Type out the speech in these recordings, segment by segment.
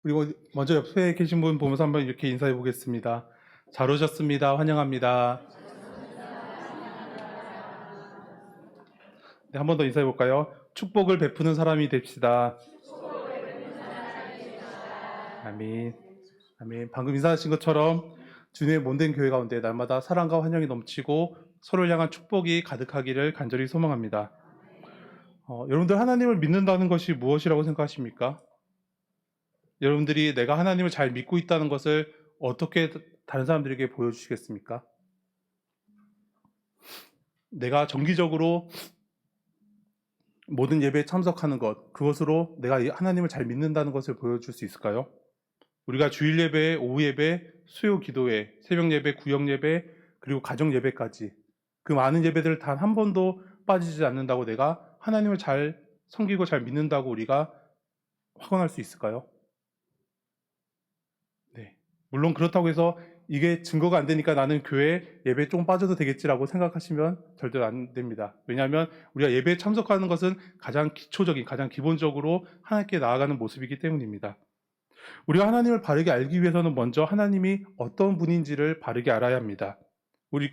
그리고 먼저 옆에 계신 분 보면서 한번 이렇게 인사해 보겠습니다. 잘 오셨습니다. 환영합니다. 네, 한 번 더 인사해 볼까요? 축복을 베푸는 사람이 됩시다. 아멘. 아멘. 방금 인사하신 것처럼 주님의 몸된 교회 가운데 날마다 사랑과 환영이 넘치고 서로를 향한 축복이 가득하기를 간절히 소망합니다. 여러분들 하나님을 믿는다는 것이 무엇이라고 생각하십니까? 여러분들이 내가 하나님을 잘 믿고 있다는 것을 어떻게 다른 사람들에게 보여주시겠습니까? 내가 정기적으로 모든 예배에 참석하는 것, 그것으로 내가 하나님을 잘 믿는다는 것을 보여줄 수 있을까요? 우리가 주일 예배, 오후 예배, 수요 기도회, 새벽 예배, 구역 예배, 그리고 가정 예배까지 그 많은 예배들을 단 한 번도 빠지지 않는다고 내가 하나님을 잘 섬기고 잘 믿는다고 우리가 확언할 수 있을까요? 네. 물론 그렇다고 해서 이게 증거가 안 되니까 나는 교회 예배에 좀 빠져도 되겠지라고 생각하시면 절대로 안 됩니다. 왜냐하면 우리가 예배에 참석하는 것은 가장 기초적인, 가장 기본적으로 하나님께 나아가는 모습이기 때문입니다. 우리가 하나님을 바르게 알기 위해서는 먼저 하나님이 어떤 분인지를 바르게 알아야 합니다.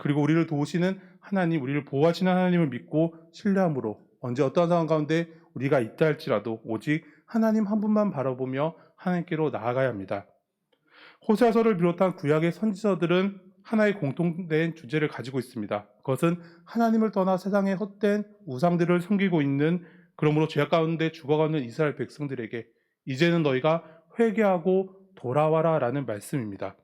그리고 우리를 도우시는 하나님, 우리를 보호하시는 하나님을 믿고 신뢰함으로 언제 어떠한 상황 가운데 우리가 있다 할지라도 오직 하나님 한 분만 바라보며 하나님께로 나아가야 합니다. 호세아서를 비롯한 구약의 선지서들은 하나의 공통된 주제를 가지고 있습니다. 그것은 하나님을 떠나 세상의 헛된 우상들을 섬기고 있는, 그러므로 죄악 가운데 죽어가는 이스라엘 백성들에게 이제는 너희가 회개하고 돌아와라 라는 말씀입니다.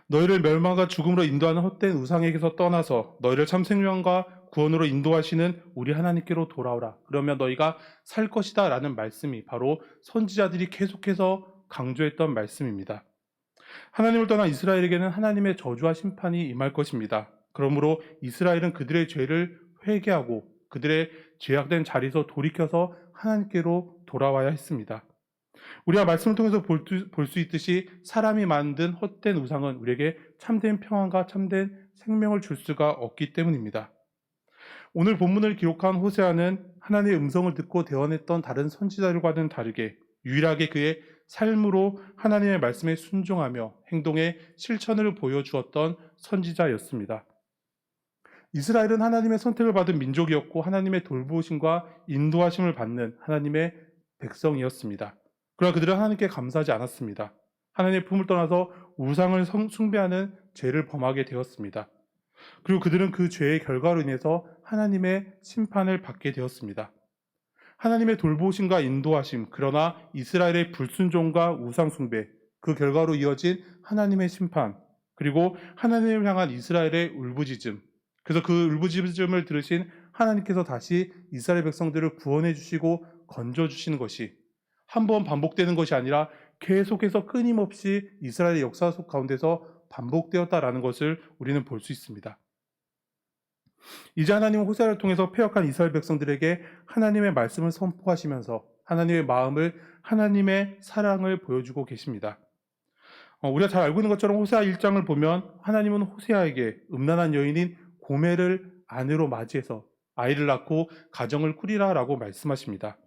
너희를 멸망과 죽음으로 인도하는 헛된 우상에게서 떠나서 너희를 참 생명과 구원으로 인도하시는 우리 하나님께로 돌아오라. 그러면 너희가 살 것이다 라는 말씀이 바로 선지자들이 계속해서 강조했던 말씀입니다. 하나님을 떠난 이스라엘에게는 하나님의 저주와 심판이 임할 것입니다. 그러므로 이스라엘은 그들의 죄를 회개하고 그들의 죄악된 자리에서 돌이켜서 하나님께로 돌아와야 했습니다. 우리가 말씀을 통해서 볼 수 있듯이 사람이 만든 헛된 우상은 우리에게 참된 평안과 참된 생명을 줄 수가 없기 때문입니다. 오늘 본문을 기록한 호세아는 하나님의 음성을 듣고 대언했던 다른 선지자들과는 다르게 유일하게 그의 삶으로 하나님의 말씀에 순종하며 행동의 실천을 보여주었던 선지자였습니다. 이스라엘은 하나님의 선택을 받은 민족이었고 하나님의 돌보심과 인도하심을 받는 하나님의 백성이었습니다. 그러나 그들은 하나님께 감사하지 않았습니다. 하나님의 품을 떠나서 우상을 숭배하는 죄를 범하게 되었습니다. 그리고 그들은 그 죄의 결과로 인해서 하나님의 심판을 받게 되었습니다. 하나님의 돌보심과 인도하심, 그러나 이스라엘의 불순종과 우상숭배, 그 결과로 이어진 하나님의 심판, 그리고 하나님을 향한 이스라엘의 울부짖음. 그래서 그 울부짖음을 들으신 하나님께서 다시 이스라엘 백성들을 구원해 주시고 건져 주시는 것이 한 번 반복되는 것이 아니라 계속해서 끊임없이 이스라엘의 역사 속 가운데서 반복되었다라는 것을 우리는 볼 수 있습니다. 이제 하나님은 호세아를 통해서 패역한 이스라엘 백성들에게 하나님의 말씀을 선포하시면서 하나님의 마음을, 하나님의 사랑을 보여주고 계십니다. 우리가 잘 알고 있는 것처럼 호세아 1장을 보면 하나님은 호세아에게 음란한 여인인 고멜을 아내로 맞이해서 아이를 낳고 가정을 꾸리라라고 말씀하십니다.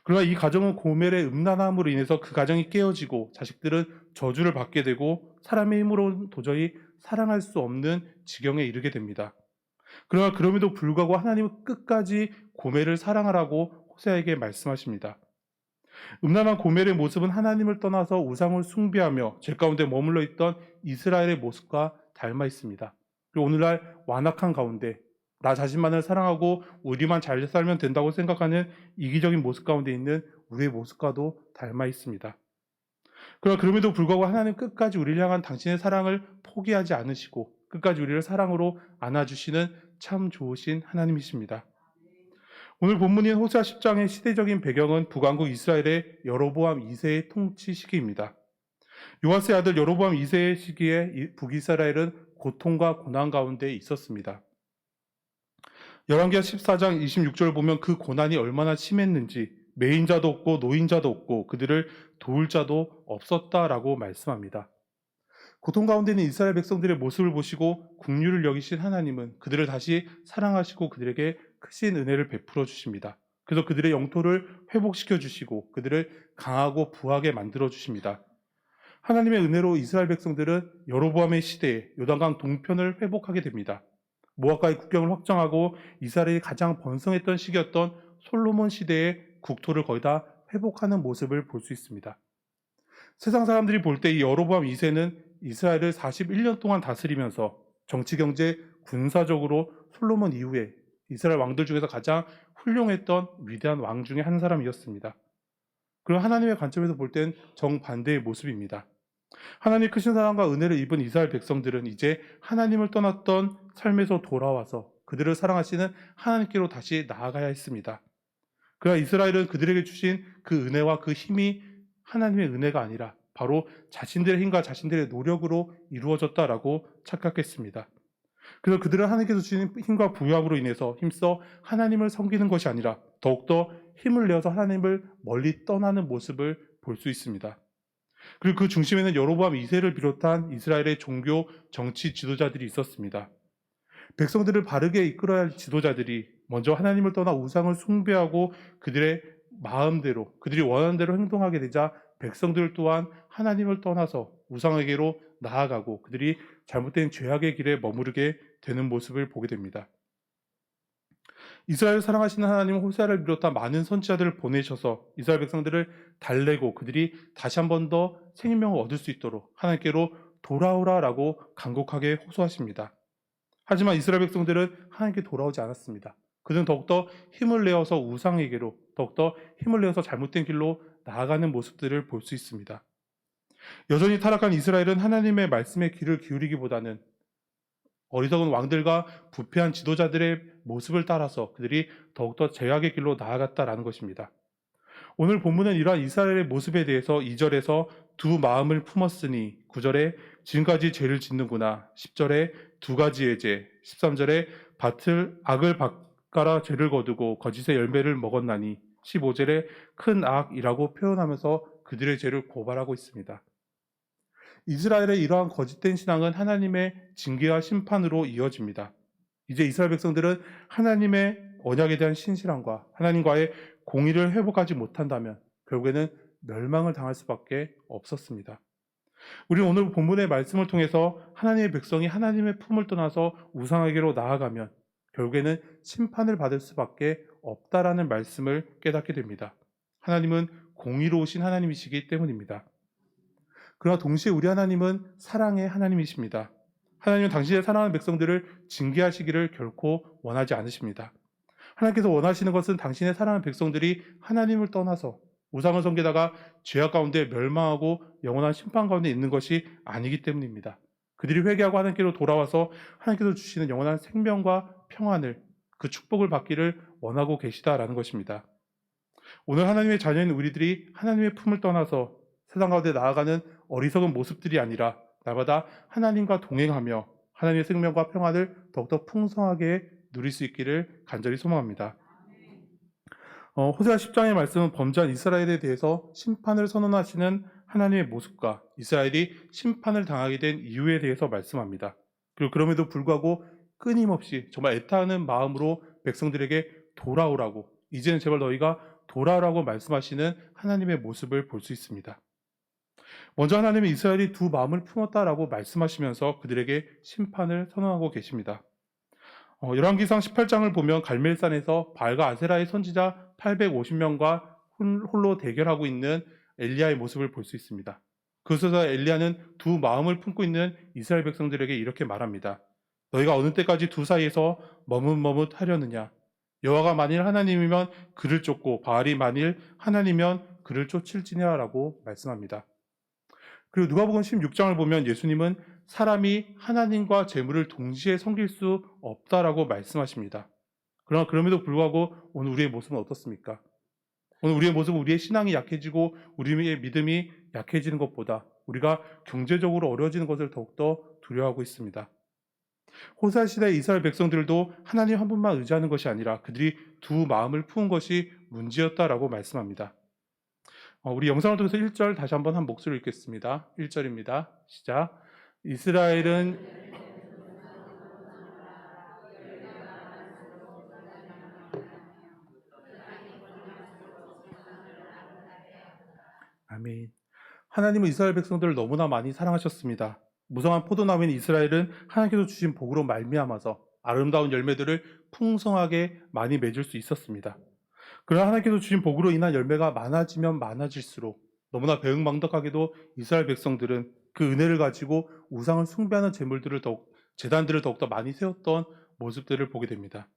그러나 이 가정은 고멜의 음란함으로 인해서 그 가정이 깨어지고 자식들은 저주를 받게 되고 사람의 힘으로는 도저히 사랑할 수 없는 지경에 이르게 됩니다. 그러나 그럼에도 불구하고 하나님은 끝까지 고멜을 사랑하라고 호세아에게 말씀하십니다. 음란한 고멜의 모습은 하나님을 떠나서 우상을 숭배하며 죄 가운데 머물러 있던 이스라엘의 모습과 닮아 있습니다. 그리고 오늘날 완악한 가운데 나 자신만을 사랑하고 우리만 잘 살면 된다고 생각하는 이기적인 모습 가운데 있는 우리의 모습과도 닮아 있습니다. 그러나 그럼에도 불구하고 하나님 끝까지 우리를 향한 당신의 사랑을 포기하지 않으시고 끝까지 우리를 사랑으로 안아주시는 참 좋으신 하나님이십니다. 오늘 본문인 호세아 10장의 시대적인 배경은 북왕국 이스라엘의 여로보암 2세의 통치 시기입니다. 요아스의 아들 여로보암 2세의 시기에 북이스라엘은 고통과 고난 가운데 있었습니다. 열왕기하 14장 26절 보면 그 고난이 얼마나 심했는지 매인자도 없고 노인자도 없고 그들을 도울 자도 없었다라고 말씀합니다. 고통 가운데 있는 이스라엘 백성들의 모습을 보시고 긍휼을 여기신 하나님은 그들을 다시 사랑하시고 그들에게 크신 은혜를 베풀어 주십니다. 그래서 그들의 영토를 회복시켜 주시고 그들을 강하고 부하게 만들어 주십니다. 하나님의 은혜로 이스라엘 백성들은 여로보암의 시대에 요단강 동편을 회복하게 됩니다. 모압과의 국경을 확정하고 이스라엘이 가장 번성했던 시기였던 솔로몬 시대의 국토를 거의 다 회복하는 모습을 볼 수 있습니다. 세상 사람들이 볼 때 이 여로보암 2세는 이스라엘을 41년 동안 다스리면서 정치, 경제, 군사적으로 솔로몬 이후에 이스라엘 왕들 중에서 가장 훌륭했던 위대한 왕 중에 한 사람이었습니다. 그럼 하나님의 관점에서 볼 땐 정반대의 모습입니다. 하나님의 크신 사랑과 은혜를 입은 이스라엘 백성들은 이제 하나님을 떠났던 삶에서 돌아와서 그들을 사랑하시는 하나님께로 다시 나아가야 했습니다. 그러나 이스라엘은 그들에게 주신 그 은혜와 그 힘이 하나님의 은혜가 아니라 바로 자신들의 힘과 자신들의 노력으로 이루어졌다라고 착각했습니다. 그래서 그들은 하나님께서 주신 힘과 부유함으로 인해서 힘써 하나님을 섬기는 것이 아니라 더욱더 힘을 내어서 하나님을 멀리 떠나는 모습을 볼 수 있습니다. 그리고 그 중심에는 여로보암 2세를 비롯한 이스라엘의 종교, 정치 지도자들이 있었습니다. 백성들을 바르게 이끌어야 할 지도자들이 먼저 하나님을 떠나 우상을 숭배하고 그들의 마음대로, 그들이 원하는 대로 행동하게 되자 백성들 또한 하나님을 떠나서 우상에게로 나아가고 그들이 잘못된 죄악의 길에 머무르게 되는 모습을 보게 됩니다. 이스라엘을 사랑하시는 하나님은 호세아를 비롯한 많은 선지자들을 보내셔서 이스라엘 백성들을 달래고 그들이 다시 한 번 더 생명을 얻을 수 있도록 하나님께로 돌아오라라고 간곡하게 호소하십니다. 하지만 이스라엘 백성들은 하나님께 돌아오지 않았습니다. 그들은 더욱더 힘을 내어서 우상에게로, 더욱더 힘을 내어서 잘못된 길로 나아가는 모습들을 볼 수 있습니다. 여전히 타락한 이스라엘은 하나님의 말씀에 귀를 기울이기보다는 어리석은 왕들과 부패한 지도자들의 모습을 따라서 그들이 더욱더 죄악의 길로 나아갔다라는 것입니다. 오늘 본문은 이러한 이스라엘의 모습에 대해서 2절에서 두 마음을 품었으니 9절에 지금까지 죄를 짓는구나, 10절에 두 가지의 죄, 13절에 악을 밭가라 죄를 거두고 거짓의 열매를 먹었나니 15절에 큰 악이라고 표현하면서 그들의 죄를 고발하고 있습니다. 이스라엘의 이러한 거짓된 신앙은 하나님의 징계와 심판으로 이어집니다. 이제 이스라엘 백성들은 하나님의 언약에 대한 신실함과 하나님과의 공의를 회복하지 못한다면 결국에는 멸망을 당할 수밖에 없었습니다. 우리는 오늘 본문의 말씀을 통해서 하나님의 백성이 하나님의 품을 떠나서 우상에게로 나아가면 결국에는 심판을 받을 수밖에 없다라는 말씀을 깨닫게 됩니다. 하나님은 공의로우신 하나님이시기 때문입니다. 그러나 동시에 우리 하나님은 사랑의 하나님이십니다. 하나님은 당신의 사랑하는 백성들을 징계하시기를 결코 원하지 않으십니다. 하나님께서 원하시는 것은 당신의 사랑하는 백성들이 하나님을 떠나서 우상을 섬기다가 죄악 가운데 멸망하고 영원한 심판 가운데 있는 것이 아니기 때문입니다. 그들이 회개하고 하나님께로 돌아와서 하나님께서 주시는 영원한 생명과 평안을, 그 축복을 받기를 원하고 계시다라는 것입니다. 오늘 하나님의 자녀인 우리들이 하나님의 품을 떠나서 세상 가운데 나아가는 어리석은 모습들이 아니라 날마다 하나님과 동행하며 하나님의 생명과 평안을 더욱더 풍성하게 누릴 수 있기를 간절히 소망합니다. 호세아 10장의 말씀은 범죄한 이스라엘에 대해서 심판을 선언하시는 하나님의 모습과 이스라엘이 심판을 당하게 된 이유에 대해서 말씀합니다. 그리고 그럼에도 불구하고 끊임없이 정말 애타는 마음으로 백성들에게 돌아오라고, 이제는 제발 너희가 돌아오라고 말씀하시는 하나님의 모습을 볼 수 있습니다. 먼저 하나님은 이스라엘이 두 마음을 품었다라고 말씀하시면서 그들에게 심판을 선언하고 계십니다. 열왕기상 18장을 보면 갈멜산에서 바알과 아세라의 선지자 850명과 홀로 대결하고 있는 엘리야의 모습을 볼 수 있습니다. 그것에서 엘리야는 두 마음을 품고 있는 이스라엘 백성들에게 이렇게 말합니다. 너희가 어느 때까지 두 사이에서 머뭇머뭇하려느냐? 여호와가 만일 하나님이면 그를 쫓고 바알이 만일 하나님이면 그를 쫓을지니라라고 말씀합니다. 그리고 누가복음 16장을 보면 예수님은 사람이 하나님과 재물을 동시에 섬길 수 없다라고 말씀하십니다. 그러나 그럼에도 불구하고 오늘 우리의 모습은 어떻습니까? 오늘 우리의 모습은 우리의 신앙이 약해지고 우리의 믿음이 약해지는 것보다 우리가 경제적으로 어려워지는 것을 더욱더 두려워하고 있습니다. 호세아 시대의 이스라엘 백성들도 하나님 한 분만 의지하는 것이 아니라 그들이 두 마음을 품은 것이 문제였다라고 말씀합니다. 우리 영상을 통해서 1절 다시 한번 한 목소리를 읽겠습니다. 1절입니다. 시작. 이스라엘은 아멘. 하나님은 이스라엘 백성들을 너무나 많이 사랑하셨습니다. 무성한 포도나무인 이스라엘은 하나님께서 주신 복으로 말미암아서 아름다운 열매들을 풍성하게 많이 맺을 수 있었습니다. 그러나 하나님께서 주신 복으로 인한 열매가 많아지면 많아질수록 너무나 배은망덕하게도 이스라엘 백성들은 그 은혜를 가지고 우상을 숭배하는 제단들을 더욱더 많이 세웠던 모습들을 보게 됩니다.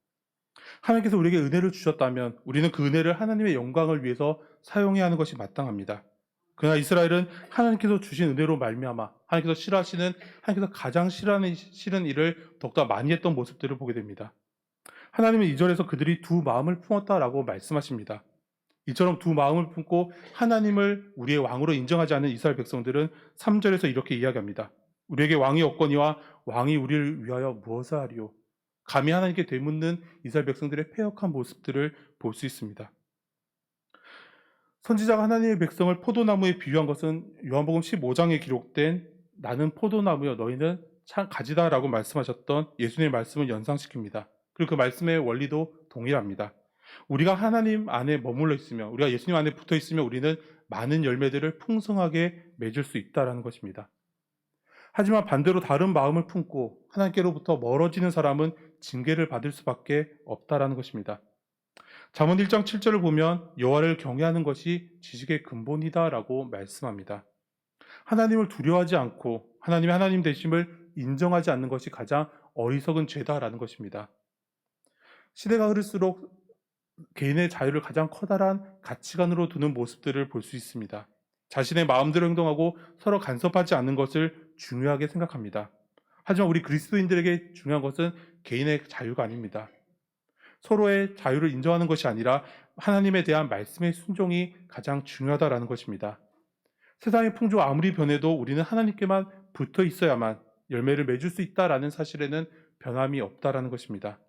하나님께서 우리에게 은혜를 주셨다면 우리는 그 은혜를 하나님의 영광을 위해서 사용해야 하는 것이 마땅합니다. 그러나 이스라엘은 하나님께서 주신 은혜로 말미암아 하나님께서 가장 싫은 일을 더욱더 많이 했던 모습들을 보게 됩니다. 하나님은 2절에서 그들이 두 마음을 품었다라고 말씀하십니다. 이처럼 두 마음을 품고 하나님을 우리의 왕으로 인정하지 않은 이스라엘 백성들은 3절에서 이렇게 이야기합니다. 우리에게 왕이 없거니와 왕이 우리를 위하여 무엇을 하리요? 감히 하나님께 되묻는 이스라엘 백성들의 패역한 모습들을 볼 수 있습니다. 선지자가 하나님의 백성을 포도나무에 비유한 것은 요한복음 15장에 기록된 나는 포도나무여 너희는 참 가지다라고 말씀하셨던 예수님의 말씀을 연상시킵니다. 그리고 그 말씀의 원리도 동일합니다. 우리가 하나님 안에 머물러 있으면, 우리가 예수님 안에 붙어 있으면 우리는 많은 열매들을 풍성하게 맺을 수 있다는 것입니다. 하지만 반대로 다른 마음을 품고 하나님께로부터 멀어지는 사람은 징계를 받을 수밖에 없다라는 것입니다. 잠언 1장 7절을 보면 여호와를 경외하는 것이 지식의 근본이다라고 말씀합니다. 하나님을 두려워하지 않고 하나님의 하나님 되심을 인정하지 않는 것이 가장 어리석은 죄다라는 것입니다. 시대가 흐를수록 개인의 자유를 가장 커다란 가치관으로 두는 모습들을 볼 수 있습니다. 자신의 마음대로 행동하고 서로 간섭하지 않는 것을 중요하게 생각합니다. 하지만 우리 그리스도인들에게 중요한 것은 개인의 자유가 아닙니다. 서로의 자유를 인정하는 것이 아니라 하나님에 대한 말씀의 순종이 가장 중요하다라는 것입니다. 세상의 풍조가 아무리 변해도 우리는 하나님께만 붙어 있어야만 열매를 맺을 수 있다라는 사실에는 변함이 없다라는 것입니다.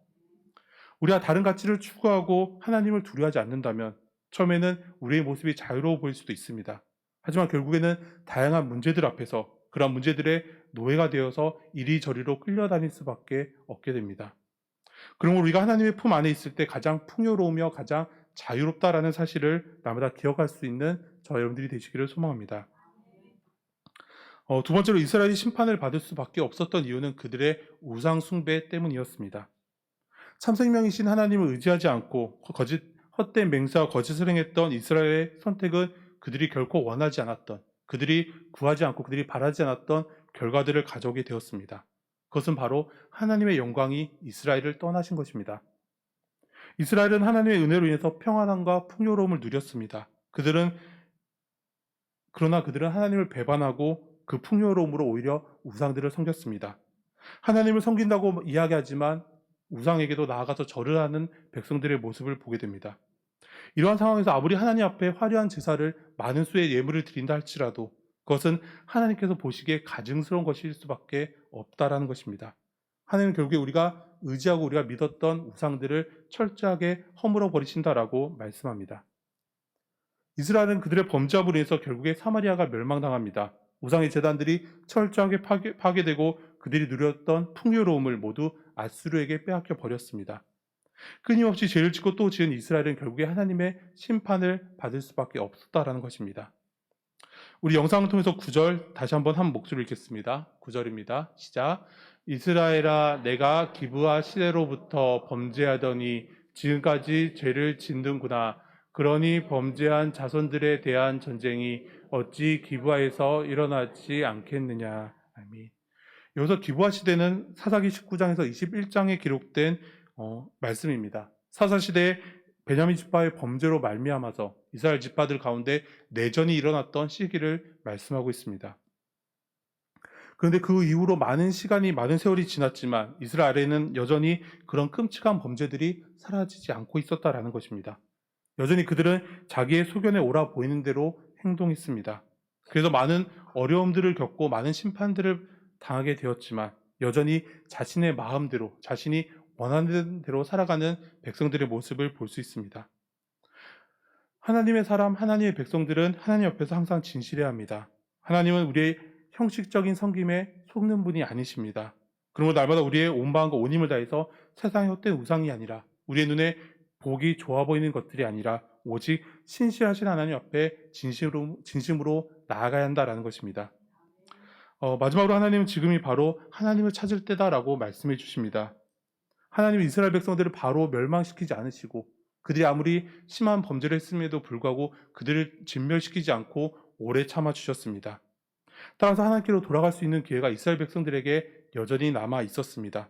우리가 다른 가치를 추구하고 하나님을 두려워하지 않는다면 처음에는 우리의 모습이 자유로워 보일 수도 있습니다. 하지만 결국에는 다양한 문제들 앞에서 그런 문제들의 노예가 되어서 이리저리로 끌려다닐 수밖에 없게 됩니다. 그러므로 우리가 하나님의 품 안에 있을 때 가장 풍요로우며 가장 자유롭다라는 사실을 날마다 기억할 수 있는 저와 여러분들이 되시기를 소망합니다. 두 번째로 이스라엘이 심판을 받을 수밖에 없었던 이유는 그들의 우상 숭배 때문이었습니다. 참생명이신 하나님을 의지하지 않고 헛된 맹세와 거짓을 행했던 이스라엘의 선택은 그들이 결코 원하지 않았던, 그들이 구하지 않고 그들이 바라지 않았던 결과들을 가져오게 되었습니다. 그것은 바로 하나님의 영광이 이스라엘을 떠나신 것입니다. 이스라엘은 하나님의 은혜로 인해서 평안함과 풍요로움을 누렸습니다. 그러나 그들은 하나님을 배반하고 그 풍요로움으로 오히려 우상들을 섬겼습니다. 하나님을 섬긴다고 이야기하지만 우상에게도 나아가서 절을 하는 백성들의 모습을 보게 됩니다. 이러한 상황에서 아무리 하나님 앞에 화려한 제사를 많은 수의 예물을 드린다 할지라도 그것은 하나님께서 보시기에 가증스러운 것일 수밖에 없다라는 것입니다. 하나님은 결국에 우리가 의지하고 우리가 믿었던 우상들을 철저하게 허물어 버리신다라고 말씀합니다. 이스라엘은 그들의 범죄함으로 인해서 결국에 사마리아가 멸망당합니다. 우상의 제단들이 철저하게 파괴되고 그들이 누렸던 풍요로움을 모두 아수르에게 빼앗겨 버렸습니다. 끊임없이 죄를 짓고 또 지은 이스라엘은 결국에 하나님의 심판을 받을 수밖에 없었다라는 것입니다. 우리 영상을 통해서 9절 다시 한번 한 목소리를 읽겠습니다. 9절입니다. 시작. 이스라엘아 내가 기브아 시대로부터 범죄하더니 지금까지 죄를 짓는구나. 그러니 범죄한 자손들에 대한 전쟁이 어찌 기브아에서 일어나지 않겠느냐. 아멘. 여기서 기브아 시대는 사사기 19장에서 21장에 기록된 말씀입니다. 사사 시대에 베냐민 지파의 범죄로 말미암아서 이스라엘 지파들 가운데 내전이 일어났던 시기를 말씀하고 있습니다. 그런데 그 이후로 많은 세월이 지났지만 이스라엘에는 여전히 그런 끔찍한 범죄들이 사라지지 않고 있었다라는 것입니다. 여전히 그들은 자기의 소견에 옳아 보이는 대로 행동했습니다. 그래서 많은 어려움들을 겪고 많은 심판들을 당하게 되었지만 여전히 자신의 마음대로 자신이 원하는 대로 살아가는 백성들의 모습을 볼 수 있습니다. 하나님의 사람, 하나님의 백성들은 하나님 옆에서 항상 진실해야 합니다. 하나님은 우리의 형식적인 섬김에 속는 분이 아니십니다. 그러므로 날마다 우리의 온 마음과 온 힘을 다해서 세상의 헛된 우상이 아니라 우리의 눈에 보기 좋아 보이는 것들이 아니라 오직 신실하신 하나님 앞에 진심으로 나아가야 한다라는 것입니다. 마지막으로 하나님은 지금이 바로 하나님을 찾을 때다라고 말씀해 주십니다. 하나님은 이스라엘 백성들을 바로 멸망시키지 않으시고 그들이 아무리 심한 범죄를 했음에도 불구하고 그들을 진멸시키지 않고 오래 참아주셨습니다. 따라서 하나님께로 돌아갈 수 있는 기회가 이스라엘 백성들에게 여전히 남아 있었습니다.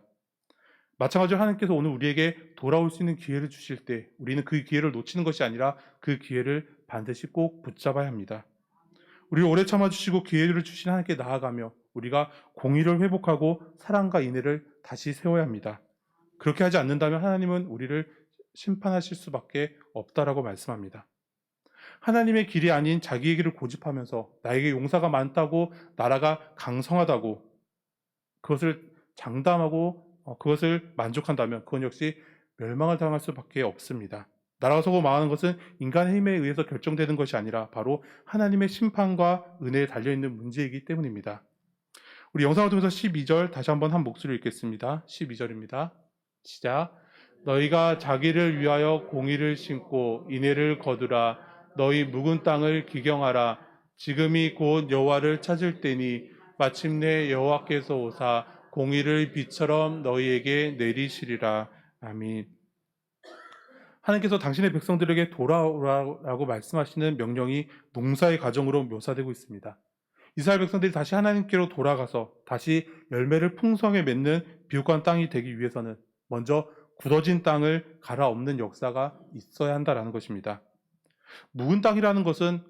마찬가지로 하나님께서 오늘 우리에게 돌아올 수 있는 기회를 주실 때 우리는 그 기회를 놓치는 것이 아니라 그 기회를 반드시 꼭 붙잡아야 합니다. 우리를 오래 참아주시고 기회를 주신 하나님께 나아가며 우리가 공의를 회복하고 사랑과 인애를 다시 세워야 합니다. 그렇게 하지 않는다면 하나님은 우리를 심판하실 수밖에 없다라고 말씀합니다. 하나님의 길이 아닌 자기의 길을 고집하면서 나에게 용사가 많다고 나라가 강성하다고 그것을 장담하고 그것을 만족한다면 그건 역시 멸망을 당할 수밖에 없습니다. 나라가 서고 망하는 것은 인간의 힘에 의해서 결정되는 것이 아니라 바로 하나님의 심판과 은혜에 달려있는 문제이기 때문입니다. 우리 영상을 통해서 12절 다시 한번 한 목소리로 읽겠습니다. 12절입니다. 시작. 너희가 자기를 위하여 공의를 심고 인애를 거두라. 너희 묵은 땅을 기경하라. 지금이 곧 여호와를 찾을 때니 마침내 여호와께서 오사 공의를 비처럼 너희에게 내리시리라. 아멘. 하나님께서 당신의 백성들에게 돌아오라고 말씀하시는 명령이 농사의 과정으로 묘사되고 있습니다. 이스라엘 백성들이 다시 하나님께로 돌아가서 다시 열매를 풍성하게 맺는 비옥한 땅이 되기 위해서는 먼저 굳어진 땅을 갈아엎는 역사가 있어야 한다는 것입니다. 묵은 땅이라는 것은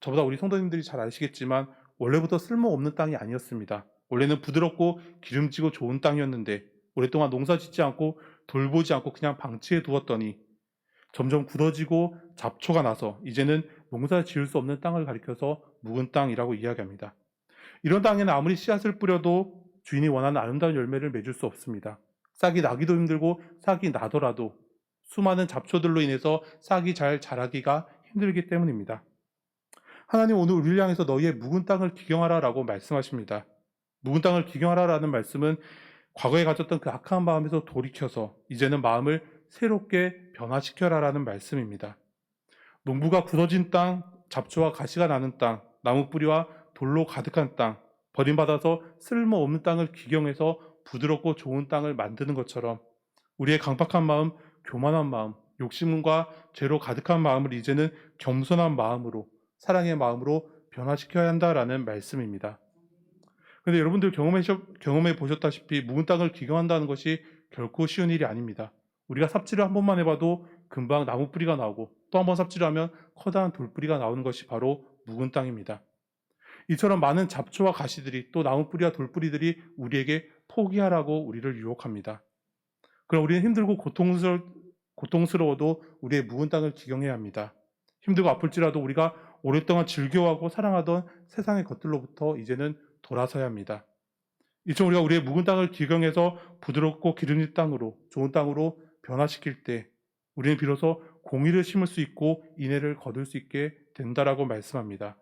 저보다 우리 성도님들이 잘 아시겠지만 원래부터 쓸모없는 땅이 아니었습니다. 원래는 부드럽고 기름지고 좋은 땅이었는데 오랫동안 농사 짓지 않고 돌보지 않고 그냥 방치해 두었더니 점점 굳어지고 잡초가 나서 이제는 농사 지을 수 없는 땅을 가리켜서 묵은 땅이라고 이야기합니다. 이런 땅에는 아무리 씨앗을 뿌려도 주인이 원하는 아름다운 열매를 맺을 수 없습니다. 싹이 나기도 힘들고 싹이 나더라도 수많은 잡초들로 인해서 싹이 잘 자라기가 힘들기 때문입니다. 하나님 오늘 우리를 향해서 너희의 묵은 땅을 기경하라라고 말씀하십니다. 묵은 땅을 기경하라라는 말씀은 과거에 가졌던 그 악한 마음에서 돌이켜서 이제는 마음을 새롭게 변화시켜라라는 말씀입니다. 농부가 굳어진 땅, 잡초와 가시가 나는 땅, 나무뿌리와 돌로 가득한 땅, 버림받아서 쓸모없는 땅을 기경해서 부드럽고 좋은 땅을 만드는 것처럼 우리의 강팍한 마음, 교만한 마음, 욕심과 죄로 가득한 마음을 이제는 겸손한 마음으로, 사랑의 마음으로 변화시켜야 한다라는 말씀입니다. 그런데 여러분들 경험해 보셨다시피 묵은 땅을 기경한다는 것이 결코 쉬운 일이 아닙니다. 우리가 삽질을 한 번만 해봐도 금방 나무 뿌리가 나오고 또 한 번 삽질을 하면 커다란 돌뿌리가 나오는 것이 바로 묵은 땅입니다. 이처럼 많은 잡초와 가시들이 또 나무 뿌리와 돌뿌리들이 우리에게 포기하라고 우리를 유혹합니다. 그럼 우리는 힘들고 고통스러워도 우리의 묵은 땅을 기경해야 합니다. 힘들고 아플지라도 우리가 오랫동안 즐겨하고 사랑하던 세상의 것들로부터 이제는 돌아서야 합니다. 이처럼 우리가 우리의 묵은 땅을 기경해서 부드럽고 기름진 땅으로, 좋은 땅으로 변화시킬 때 우리는 비로소 공의를 심을 수 있고 인애를 거둘 수 있게 된다라고 말씀합니다.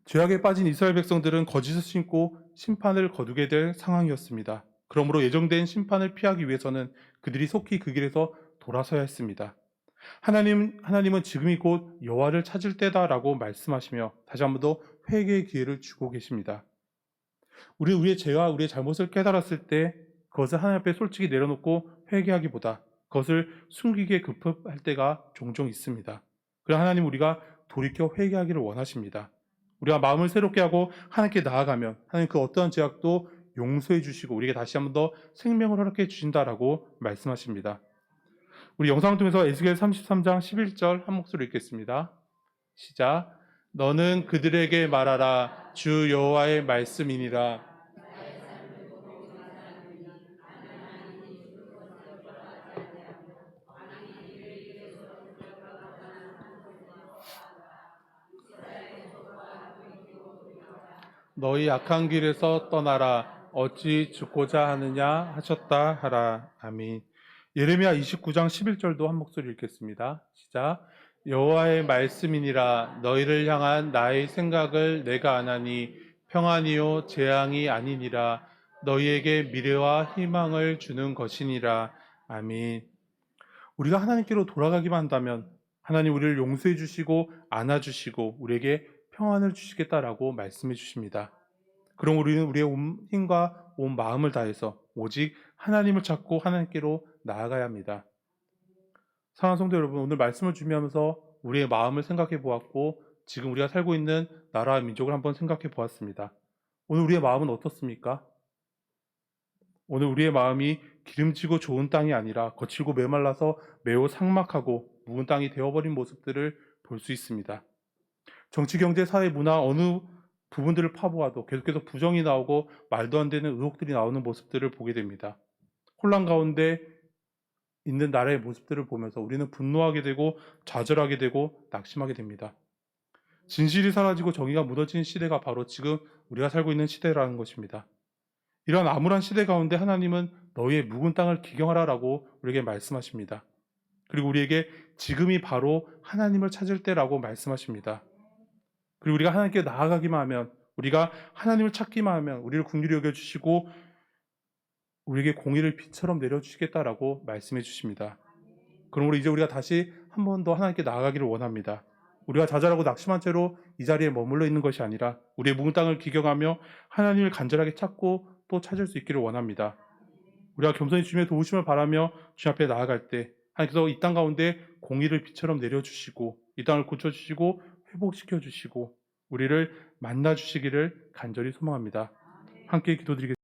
죄악에 빠진 이스라엘 백성들은 거짓을 심고 심판을 거두게 될 상황이었습니다. 그러므로 예정된 심판을 피하기 위해서는 그들이 속히 그 길에서 돌아서야 했습니다. 하나님은 지금이 곧 여호와를 찾을 때다라고 말씀하시며 다시 한 번 더 회개의 기회를 주고 계십니다. 우리의 죄와 우리의 잘못을 깨달았을 때 그것을 하나님 앞에 솔직히 내려놓고 회개하기보다 그것을 숨기기에 급급할 때가 종종 있습니다. 그러나 하나님 우리가 돌이켜 회개하기를 원하십니다. 우리가 마음을 새롭게 하고 하나님께 나아가면 하나님 그 어떠한 죄악도 용서해 주시고 우리에게 다시 한 번 더 생명을 허락해 주신다라고 말씀하십니다. 우리 영상을 통해서 에스겔 33장 11절 한 목소리로 읽겠습니다. 시작. 너는 그들에게 말하라. 주 여호와의 말씀이니라. 너희 악한 길에서 떠나라. 어찌 죽고자 하느냐 하셨다 하라. 아멘. 예레미야 29장 11절도 한 목소리 읽겠습니다. 시작. 여호와의 말씀이니라. 너희를 향한 나의 생각을 내가 아나니 평안이요 재앙이 아니니라. 너희에게 미래와 희망을 주는 것이니라. 아멘. 우리가 하나님께로 돌아가기만 한다면 하나님 우리를 용서해 주시고 안아주시고 우리에게 평안을 주시겠다라고 말씀해 주십니다. 그럼 우리는 우리의 온 힘과 온 마음을 다해서 오직 하나님을 찾고 하나님께로 나아가야 합니다. 사랑하는 성도 여러분, 오늘 말씀을 준비하면서 우리의 마음을 생각해 보았고 지금 우리가 살고 있는 나라와 민족을 한번 생각해 보았습니다. 오늘 우리의 마음은 어떻습니까? 오늘 우리의 마음이 기름지고 좋은 땅이 아니라 거칠고 메말라서 매우 삭막하고 묵은 땅이 되어버린 모습들을 볼 수 있습니다. 정치, 경제, 사회, 문화 어느 부분들을 파보아도 계속해서 부정이 나오고 말도 안 되는 의혹들이 나오는 모습들을 보게 됩니다. 혼란 가운데 있는 나라의 모습들을 보면서 우리는 분노하게 되고 좌절하게 되고 낙심하게 됩니다. 진실이 사라지고 정의가 무너지는 시대가 바로 지금 우리가 살고 있는 시대라는 것입니다. 이런 암울한 시대 가운데 하나님은 너희의 묵은 땅을 기경하라라고 우리에게 말씀하십니다. 그리고 우리에게 지금이 바로 하나님을 찾을 때라고 말씀하십니다. 그리고 우리가 하나님께 나아가기만 하면, 우리가 하나님을 찾기만 하면 우리를 긍휼히 여겨주시고 우리에게 공의를 빛처럼 내려주시겠다라고 말씀해 주십니다. 그러므로 이제 우리가 다시 한 번 더 하나님께 나아가기를 원합니다. 우리가 좌절하고 낙심한 채로 이 자리에 머물러 있는 것이 아니라 우리의 묵은 땅을 기경하며 하나님을 간절하게 찾고 또 찾을 수 있기를 원합니다. 우리가 겸손히 주님의 도우심을 바라며 주님 앞에 나아갈 때 하나님께서 이 땅 가운데 공의를 빛처럼 내려주시고 이 땅을 고쳐주시고 회복시켜주시고 우리를 만나주시기를 간절히 소망합니다. 함께 기도드리겠습니다.